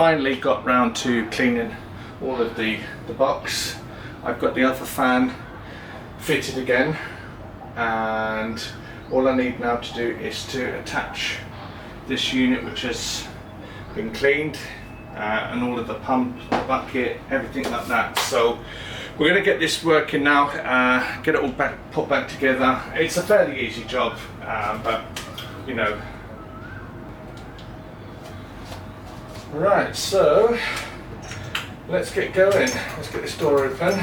finally got round to cleaning all of the box. I've got the other fan fitted again, and all I need now to do is to attach this unit, which has been cleaned, and all of the pump, the bucket, everything like that. So we're going to get this working now, get it all put back together. It's a fairly easy job, but you know. Right, so let's get going. Let's get this door open,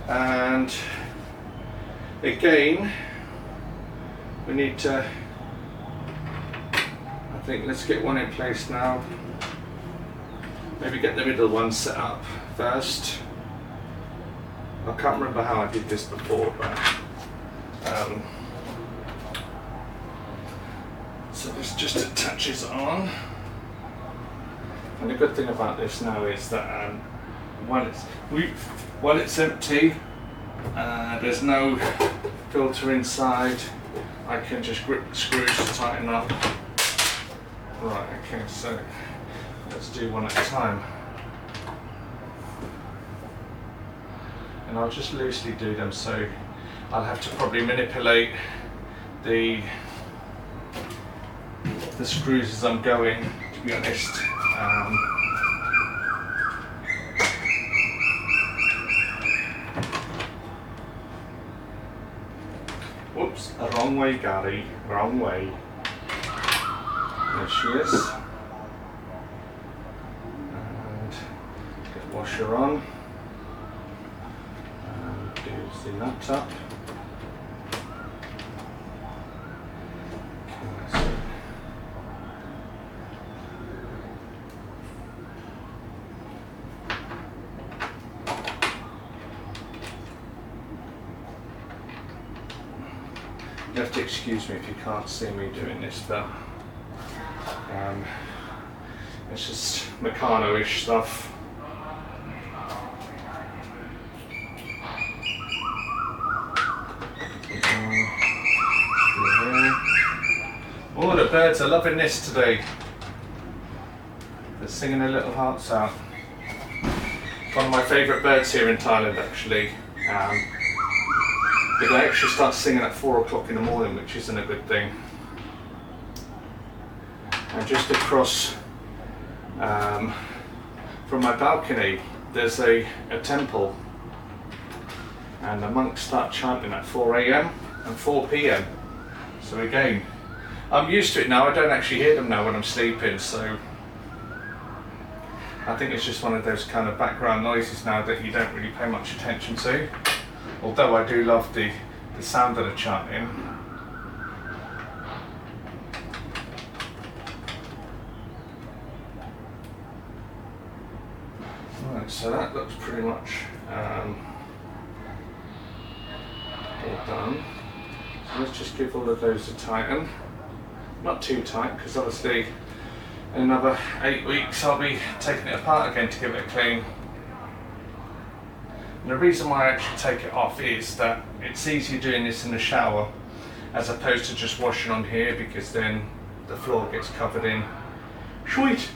and again we need to, I think, let's get one in place now. Maybe get the middle one set up first. I can't remember how I did this before, but so this just attaches on. And the good thing about this now is that while it's empty, there's no filter inside. I can just grip the screws to tighten up. Right, okay, so let's do one at a time. And I'll just loosely do them, so I'll have to probably manipulate the screws as I'm going, to be honest. Whoops, wrong way, Gary, wrong way. There she is. And get the washer on. And do the nuts up. You have to excuse me if you can't see me doing this, but it's just Meccano-ish stuff. Oh, the birds are loving this today. They're singing their little hearts out. One of my favourite birds here in Thailand, actually. But they actually start singing at 4 o'clock in the morning, which isn't a good thing. And just across from my balcony, there's a temple, and the monks start chanting at 4 AM and 4 PM. So again, I'm used to it now. I don't actually hear them now when I'm sleeping, so I think it's just one of those kind of background noises now that you don't really pay much attention to. Although I do love the sound of the chanting. Right, so that looks pretty much all done. So let's just give all of those a tighten. Not too tight, because obviously in another 8 weeks I'll be taking it apart again to give it a clean. And the reason why I actually take it off is that it's easier doing this in the shower as opposed to just washing on here, because then the floor gets covered in. Sweet!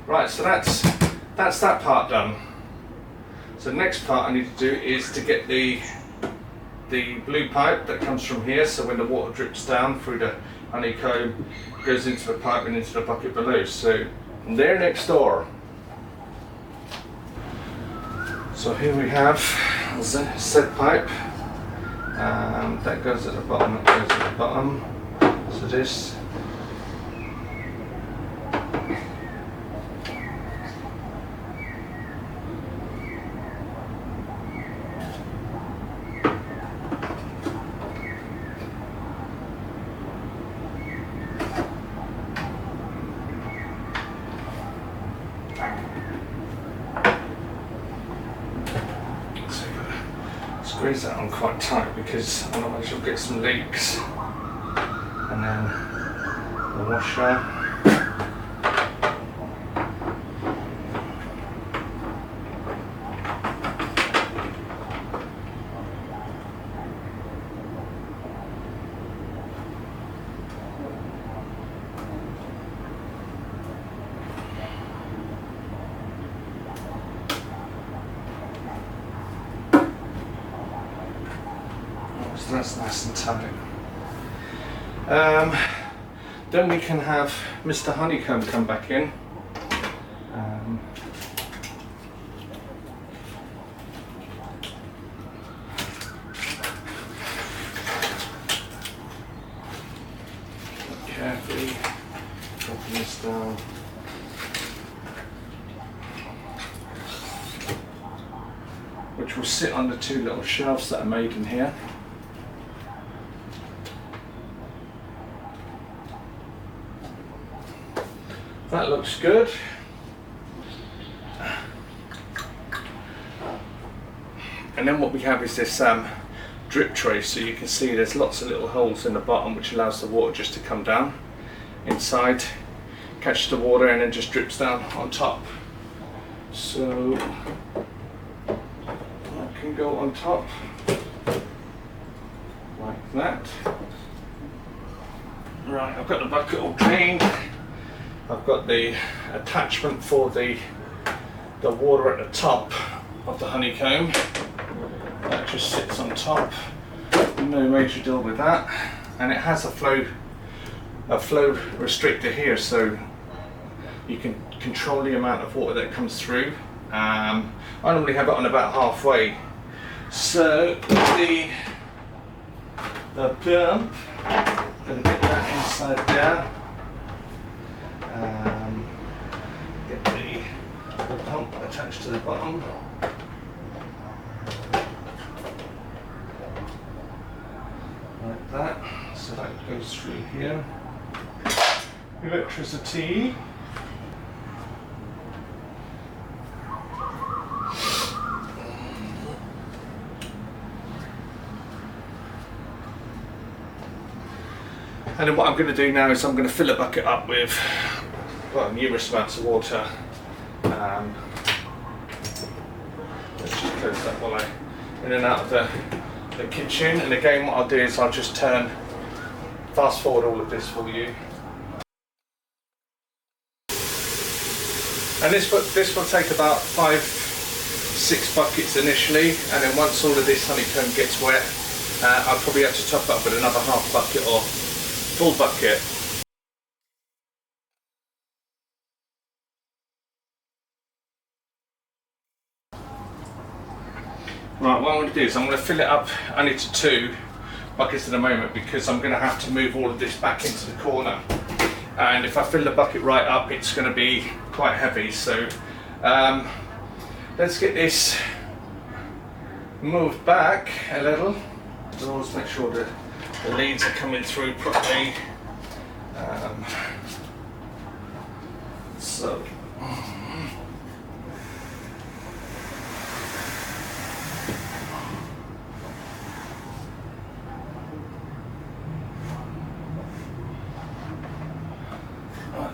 Right, so that's that part done. So the next part I need to do is to get the blue pipe that comes from here, so when the water drips down through the honeycomb, goes into the pipe and into the bucket below. So they're next door. So here we have the set pipe, that goes at the bottom, that goes at the bottom. So this squeeze that on quite tight, because otherwise you'll get some leaks. And then the washer. So that's nice and tight. Then we can have Mr. Honeycomb come back in. Carefully open this down. Which will sit on the two little shelves that are made in here. That looks good. And then what we have is this drip tray, so you can see there's lots of little holes in the bottom which allows the water just to come down inside, catch the water and then just drips down on top. So that can go on top like that. Right, I've got the bucket all cleaned. I've got the attachment for the water at the top of the honeycomb. That just sits on top. No major deal with that. And it has a flow restrictor here, so you can control the amount of water that comes through. I normally have it on about halfway. So the pump, gonna get that inside there. Get the pump attached to the bottom. Like that. So that goes through here. Electricity. And then what I'm going to do now is I'm going to fill a bucket up with, well, numerous amounts of water. Let's just close that while I'm in and out of the kitchen. And again, what I'll do is I'll just fast forward all of this for you. And this will take about 5-6 buckets initially, and then once all of this honeycomb gets wet, I'll probably have to top up with another half bucket or full bucket. Right, what I'm going to do is I'm going to fill it up only to 2 buckets at the moment, because I'm going to have to move all of this back into the corner. And if I fill the bucket right up, it's going to be quite heavy. So let's get this moved back a little. So always make sure that the leads are coming through properly.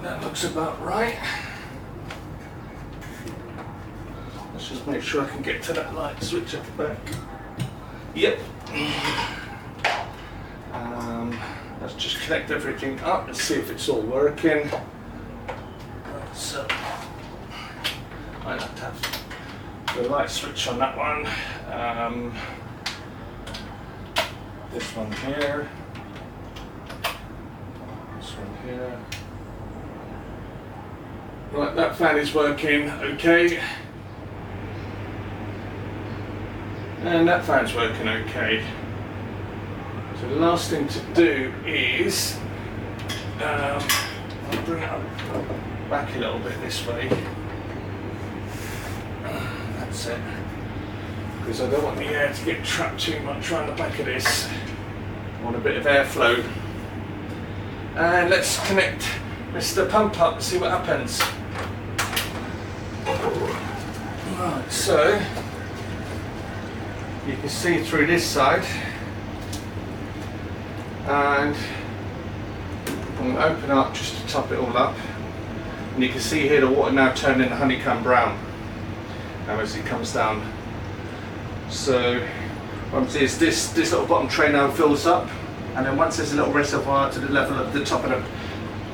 That looks about right. Let's just make sure I can get to that light switch at the back. Yep. Let's just connect everything up and see if it's all working. So I have to have the light switch on that one. This one here. This one here. Right, that fan is working okay. And that fan's working okay. So the last thing to do is, I'll bring it up back a little bit this way. That's it. Because I don't want the air to get trapped too much around the back of this. I want a bit of airflow. And let's connect Mr. Pump up and see what happens. Right, so you can see through this side, and I'm going to open up just to top it all up, and you can see here the water now turning honeycomb brown as it comes down. So what I'm saying is this little bottom tray now fills up, and then once there's a little reservoir to the level of the top of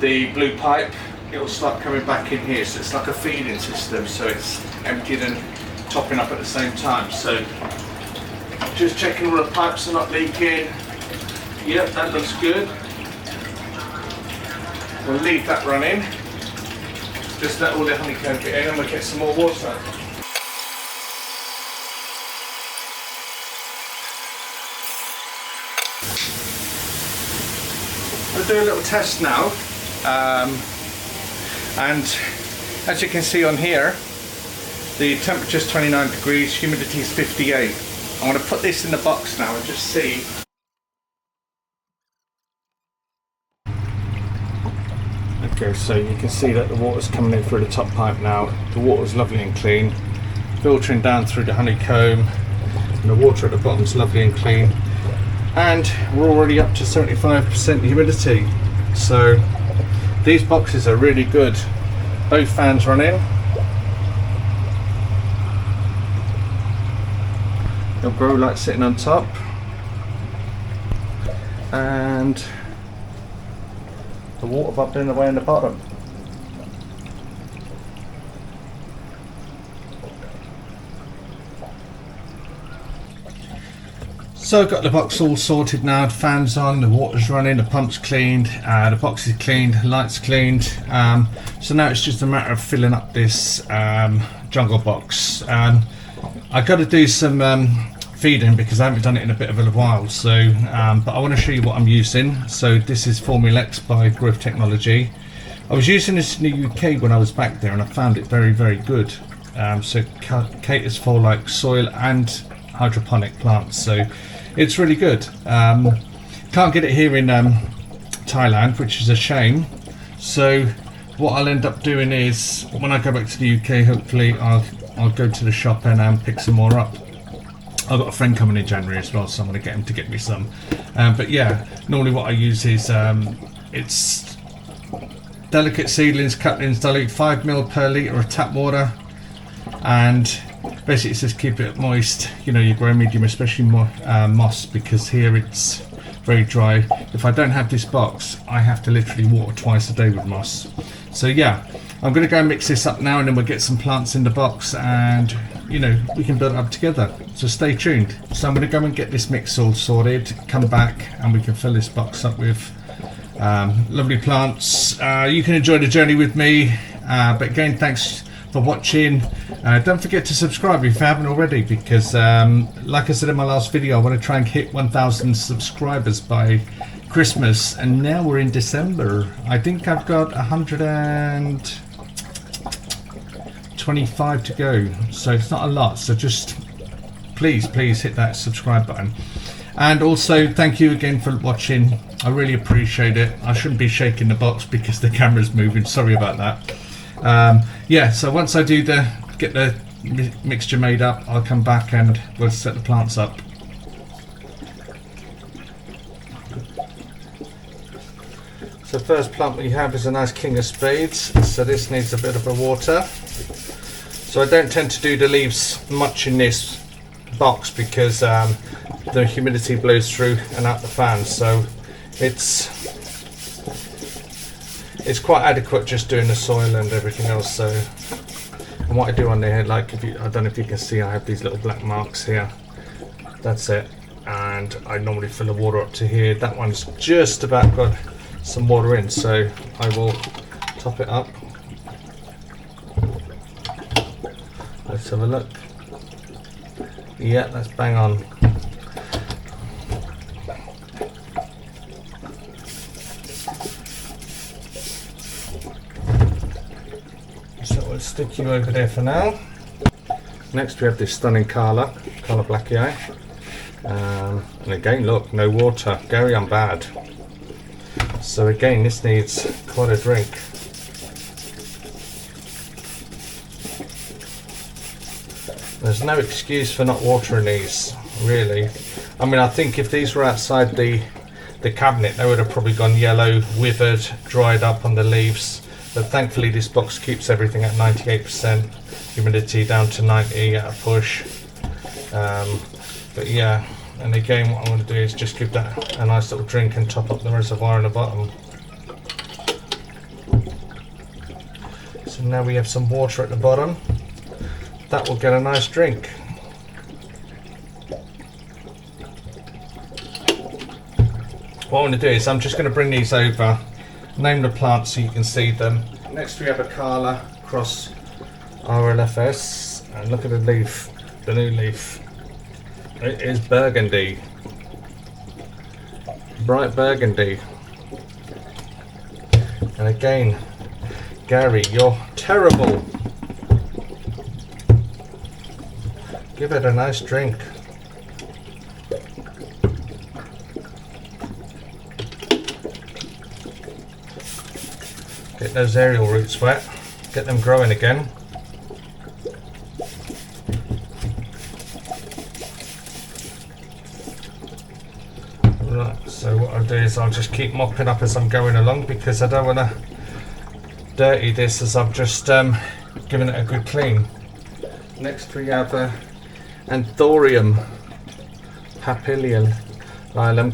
the blue pipe, it will start coming back in here. So it's like a feeding system, so it's emptying and topping up at the same time. So Just checking all the pipes are not leaking. Yep, that looks good. We'll leave that running. Just let all the honeycomb get in and we'll get some more water. We'll do a little test now. And as you can see on here, the temperature is 29 degrees, humidity is 58. I want to put this in the box now and just see. Okay, so you can see that the water's coming in through the top pipe now. The water's lovely and clean, filtering down through the honeycomb, and the water at the bottom is lovely and clean. And we're already up to 75% humidity. So these boxes are really good. Both fans running. They'll grow light sitting on top, and the water bubbling away in the bottom. So I've got the box all sorted now, the fans on, the water's running, the pump's cleaned, the box is cleaned, lights cleaned. So now it's just a matter of filling up this jungle box. I've got to do some feeding because I haven't done it in a bit of a while. So, but I want to show you what I'm using. So this is Formula X by Growth Technology. I was using this in the UK when I was back there, and I found it very, very good. So it caters for like soil and hydroponic plants. So it's really good. Can't get it here in Thailand, which is a shame. So what I'll end up doing is when I go back to the UK, hopefully I'll go to the shop and pick some more up. I've got a friend coming in January as well, so I'm going to get him to get me some. But yeah, normally what I use is it's delicate seedlings, cutlings, dilute 5 ml per litre of tap water, and basically it says keep it moist. You know, you grow medium, especially moss, because here it's very dry. If I don't have this box, I have to literally water twice a day with moss. So yeah, I'm going to go and mix this up now, and then we'll get some plants in the box, and you know, we can build it up together. So stay tuned. So I'm going to go and get this mix all sorted, come back, and we can fill this box up with lovely plants. You can enjoy the journey with me, but again, thanks for watching. Don't forget to subscribe if you haven't already, because like I said in my last video, I want to try and hit 1,000 subscribers by Christmas, and now we're in December. I think I've got 125 to go, so it's not a lot. So just please hit that subscribe button. And also thank you again for watching. I really appreciate it. I shouldn't be shaking the box because the camera's moving, sorry about that. Yeah, so once I do get the mixture made up, I'll come back and we'll set the plants up. So the first plant we have is a nice King of Spades. So this needs a bit of a water. So I don't tend to do the leaves much in this box because the humidity blows through and out the fan. So it's quite adequate just doing the soil and everything else. So, and what I do on there, like I don't know if you can see, I have these little black marks here. That's it. And I normally fill the water up to here. That one's just about got some water in, so I will top it up. Let's have a look. Yeah, that's bang on. So we'll stick you over there for now. Next we have this stunning Colour Blackie Eye. And again, look, no water, Gary, I'm bad. So again, this needs quite a drink. There's no excuse for not watering these, really. I mean, I think if these were outside the cabinet, they would have probably gone yellow, withered, dried up on the leaves. But thankfully this box keeps everything at 98%, humidity down to 90 at a push. But yeah, and again what I'm going to do is just give that a nice little drink and top up the reservoir on the bottom. So now we have some water at the bottom. That will get a nice drink. what I want to do is I'm just going to bring these over, name the plants so you can see them. Next we have a Cala across RLFS, and look at the leaf, the new leaf. It is burgundy, bright burgundy. And again, Gary, you're terrible. Give it a nice drink. Get those aerial roots wet, get them growing again. Right, so what I'll do is I'll just keep mopping up as I'm going along, because I don't want to dirty this as I've just given it a good clean. Next we have Anthurium papillium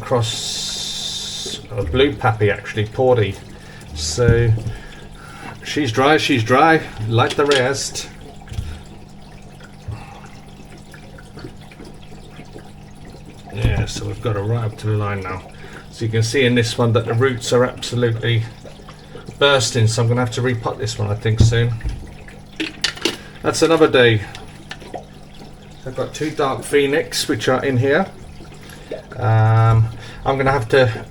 cross blue pappy, actually Porty. So she's dry like the rest. Yeah, so we've got her right up to the line now. So you can see in this one that the roots are absolutely bursting, so I'm going to have to repot this one I think soon. That's another day. I've got two dark phoenix which are in here. I'm going to have to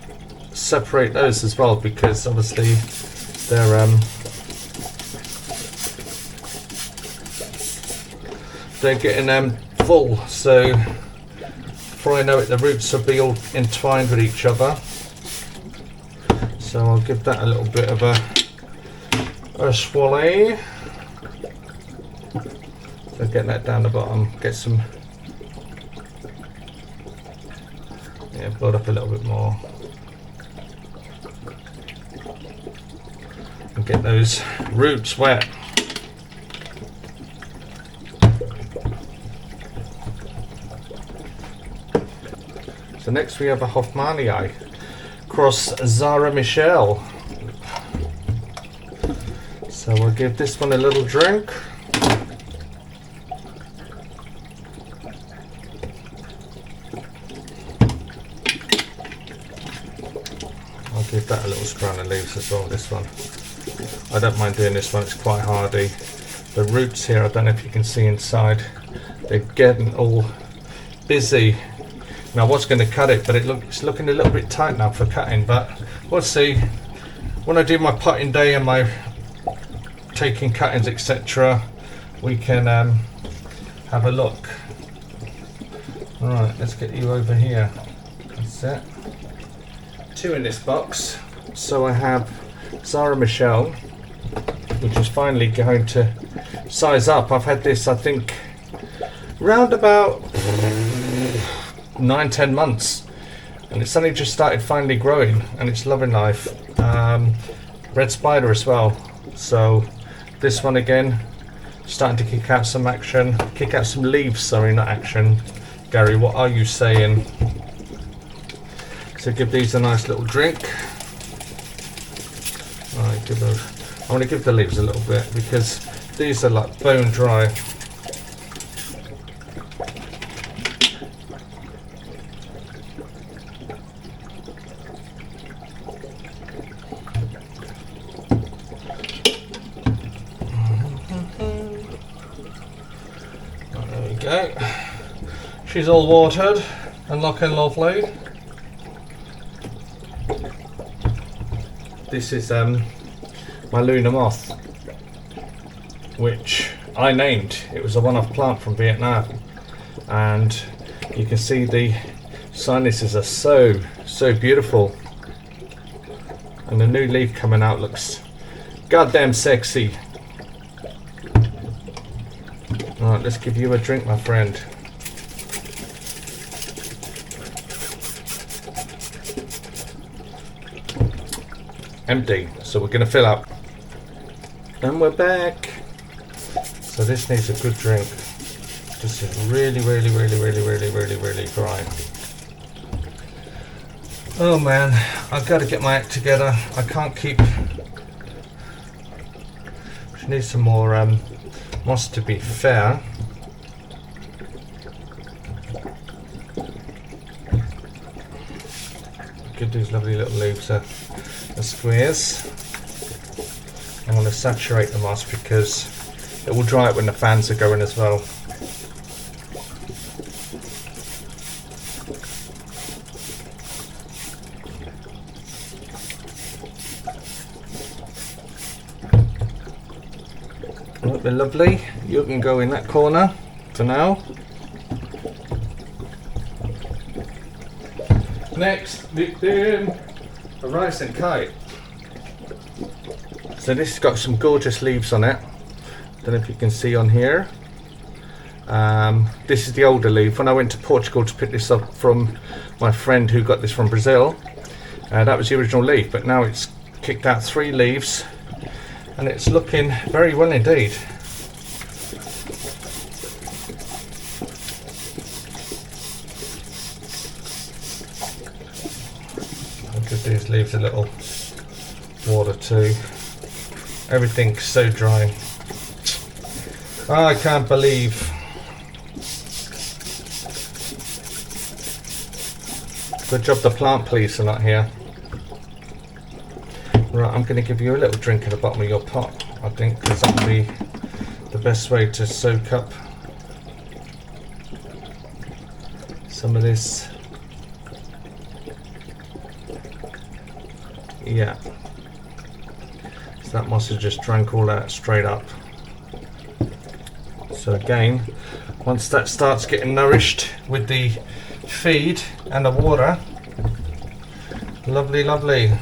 separate those as well, because obviously they're getting full, so before I know it the roots will be all entwined with each other. So I'll give that a little bit of a swally. So get that down the bottom, get some, yeah, build up a little bit more. And get those roots wet. So next we have a Hoffmanii cross Zara Michelle. So we'll give this one a little drink. I'll give that a little scrun of leaves as well, this one. I don't mind doing this one, it's quite hardy. The roots here, I don't know if you can see inside, they're getting all busy. Now I was going to cut it, but it's looking a little bit tight now for cutting, but we'll see. When I do my potting day and my taking cuttings, etc., we can have a look. Alright, let's get you over here. That's it. Two in this box. So I have Zara Michelle, which is finally going to size up. I've had this, I think, round about 9-10 months, and it's only just started finally growing, and it's loving life. Red spider as well. So this one again, starting to kick out some leaves, sorry, not action. Gary, what are you saying? So give these a nice little drink. Right, I want to give the leaves a little bit, because these are like bone dry. There we go. She's all watered and looking lovely. This is my Luna moth, which I named. It was a one-off plant from Vietnam, and you can see the sinuses are so beautiful, and the new leaf coming out looks goddamn sexy. Alright, let's give you a drink, my friend. Empty, so we're going to fill up, and we're back. So this needs a good drink. This is really dry. Oh man, I've got to get my act together. I can't keep. She needs some more moss, to be fair. Give these lovely little leaves a squeeze. I want to saturate the moss because it will dry it when the fans are going as well. That'll be lovely. You can go in that corner for now. Next, a rising kite. So this has got some gorgeous leaves on it. Don't know if you can see on here. This is the older leaf. When I went to Portugal to pick this up from my friend who got this from Brazil, that was the original leaf, but now it's kicked out 3 leaves and it's looking very well indeed. I'll give these leaves a little water too. Everything's so dry. Oh, I can't believe. Good job the plant police are not here. Right, I'm going to give you a little drink at the bottom of your pot, I think, because that'll be the best way to soak up some of this. Yeah. So that moss has just drank all that straight up. So again, once that starts getting nourished with the feed and the water, lovely, lovely.